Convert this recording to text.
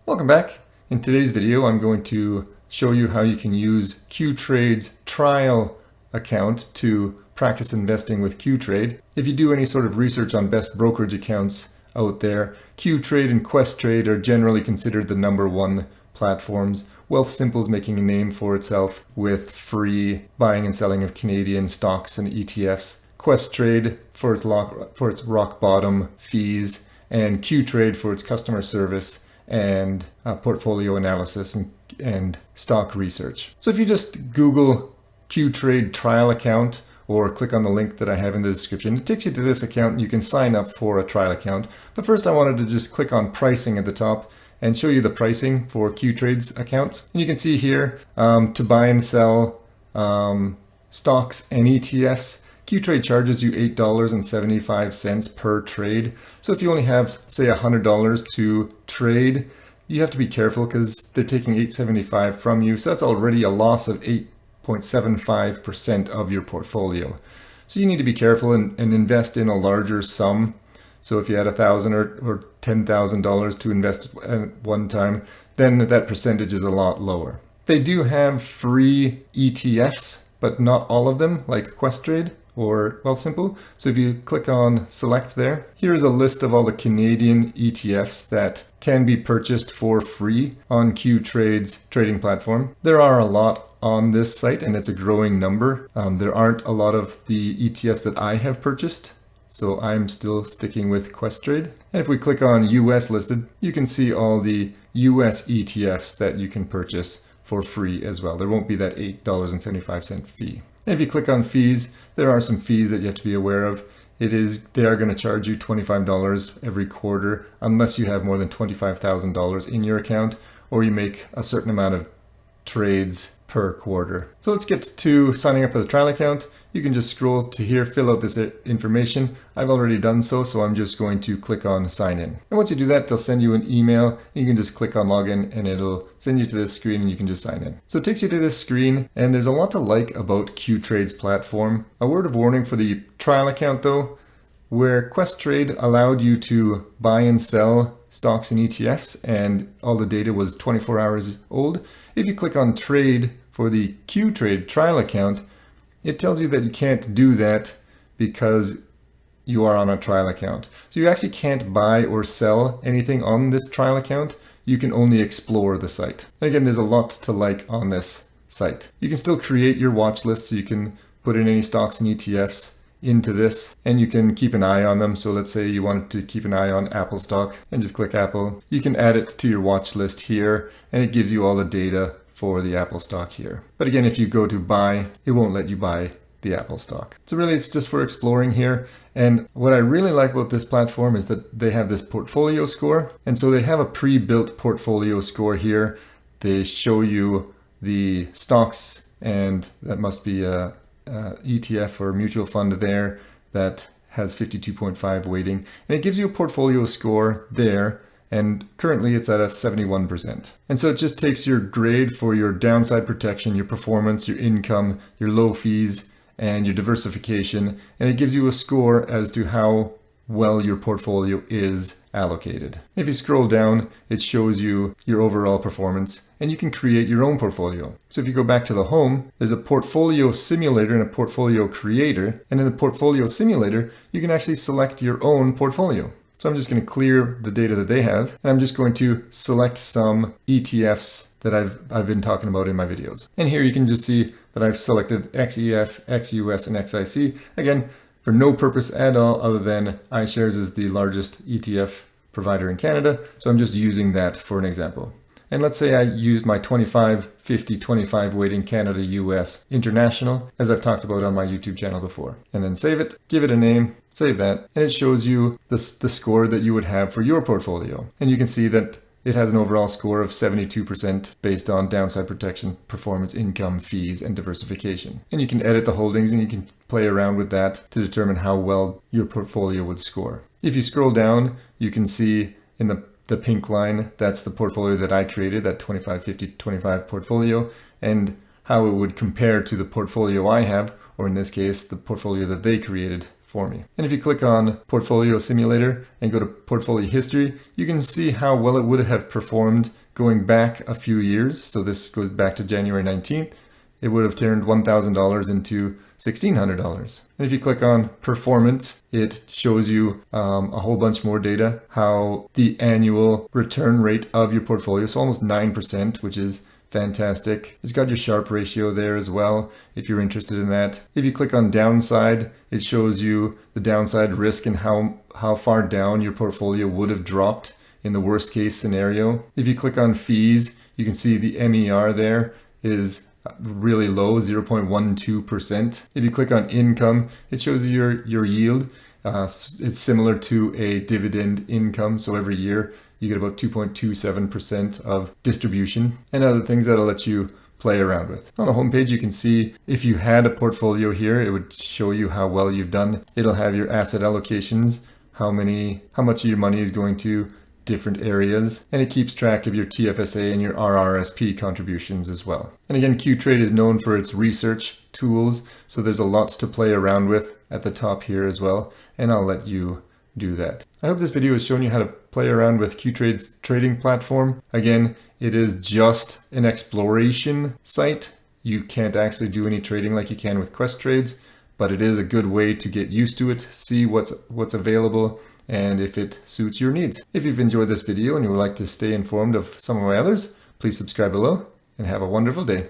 Welcome back. In today's video, I'm going to show you how you can use Qtrade's trial account to practice investing with Qtrade. If you do any sort of research on best brokerage accounts out there, Qtrade and Questrade are generally considered the #1 platforms. Wealthsimple is making a name for itself with free buying and selling of Canadian stocks and ETFs. Questrade for its rock bottom fees, and Qtrade for its customer service and portfolio analysis and stock research. So if you just Google Qtrade trial account or click on the link that I have in the description, it takes you to this account and you can sign up for a trial account. But first I wanted to just click on pricing at the top and show you the pricing for Qtrade's accounts. And you can see here to buy and sell stocks and ETFs, Qtrade charges you $8.75 per trade. So if you only have, say, $100 to trade, you have to be careful because they're taking $8.75 from you. So that's already a loss of 8.75% of your portfolio. So you need to be careful and invest in a larger sum. So if you had $1,000 or $10,000 to invest at one time, then that percentage is a lot lower. They do have free ETFs, but not all of them, like Questrade or Wealthsimple. So if you click on select there, here's a list of all the Canadian ETFs that can be purchased for free on Qtrade's trading platform. There are a lot on this site and it's a growing number. There aren't a lot of the ETFs that I have purchased, so I'm still sticking with Questrade. And if we click on US listed, you can see all the US ETFs that you can purchase for free as well. There won't be that $8.75 fee. And if you click on fees, there are some fees that you have to be aware of. They are going to charge you $25 every quarter unless you have more than $25,000 in your account or you make a certain amount of trades per quarter. So let's get to signing up for the trial account. You can just scroll to here, fill out this information. I've already done so I'm just going to click on sign in. And once you do that, they'll send you an email. You can just click on login and it'll send you to this screen and you can just sign in. So it takes you to this screen and there's a lot to like about Qtrade's platform. A word of warning for the trial account though, where Questrade allowed you to buy and sell stocks and ETFs and all the data was 24 hours old. If you click on trade for the Qtrade trial account, it tells you that you can't do that because you are on a trial account. So you actually can't buy or sell anything on this trial account. You can only explore the site. And again, there's a lot to like on this site. You can still create your watch list, so you can put in any stocks and ETFs into this and you can keep an eye on them. So let's say you wanted to keep an eye on Apple stock and just click Apple. You can add it to your watch list here and it gives you all the data for the Apple stock here. But again, if you go to buy, it won't let you buy the Apple stock. So really it's just for exploring here. And what I really like about this platform is that they have this portfolio score. And so they have a pre-built portfolio score here. They show you the stocks and that must be a ETF or mutual fund there that has 52.5 weighting, and it gives you a portfolio score there, and currently it's at a 71%. And so it just takes your grade for your downside protection, your performance, your income, your low fees, and your diversification, and it gives you a score as to how well your portfolio is allocated. If you scroll down, it shows you your overall performance and you can create your own portfolio. So if you go back to the home, there's a portfolio simulator and a portfolio creator. And in the portfolio simulator, you can actually select your own portfolio. So I'm just going to clear the data that they have and I'm just going to select some ETFs that I've been talking about in my videos. And here you can just see that I've selected XEF, XUS, and XIC. Again, for no purpose at all other than iShares is the largest ETF provider in Canada. So I'm just using that for an example. And let's say I used my 25, 50, 25 weighting Canada, US, international, as I've talked about on my YouTube channel before. And then save it, give it a name, save that, and it shows you the score that you would have for your portfolio. And you can see that it has an overall score of 72% based on downside protection, performance, income, fees, and diversification. And you can edit the holdings and you can play around with that to determine how well your portfolio would score. If you scroll down, you can see in the pink line, that's the portfolio that I created, that 25, 50, 25 portfolio, and how it would compare to the portfolio I have, or in this case, the portfolio that they created for me. And if you click on Portfolio Simulator and go to Portfolio History, you can see how well it would have performed going back a few years. So this goes back to January 19th. It would have turned $1,000 into $1,600. And if you click on Performance, it shows you a whole bunch more data, how the annual return rate of your portfolio, so almost 9%, which is fantastic. It's got your Sharpe ratio there as well, if you're interested in that. If you click on Downside, it shows you the downside risk and how far down your portfolio would have dropped in the worst case scenario. If you click on Fees, you can see the MER there is really low, 0.12%. If you click on Income, it shows you your yield. It's similar to a dividend income, so every year you get about 2.27% of distribution, and other things that'll let you play around with. On the homepage, you can see if you had a portfolio here, it would show you how well you've done. It'll have your asset allocations, how much of your money is going to different areas, and it keeps track of your TFSA and your RRSP contributions as well. And again, Qtrade is known for its research tools, so there's a lot to play around with at the top here as well, and I'll let you do that. I hope this video has shown you how to play around with Qtrade's trading platform. Again, it is just an exploration site. You can't actually do any trading like you can with Questrades, but it is a good way to get used to it, see what's available, and if it suits your needs. If you've enjoyed this video and you would like to stay informed of some of my others, please subscribe below and have a wonderful day.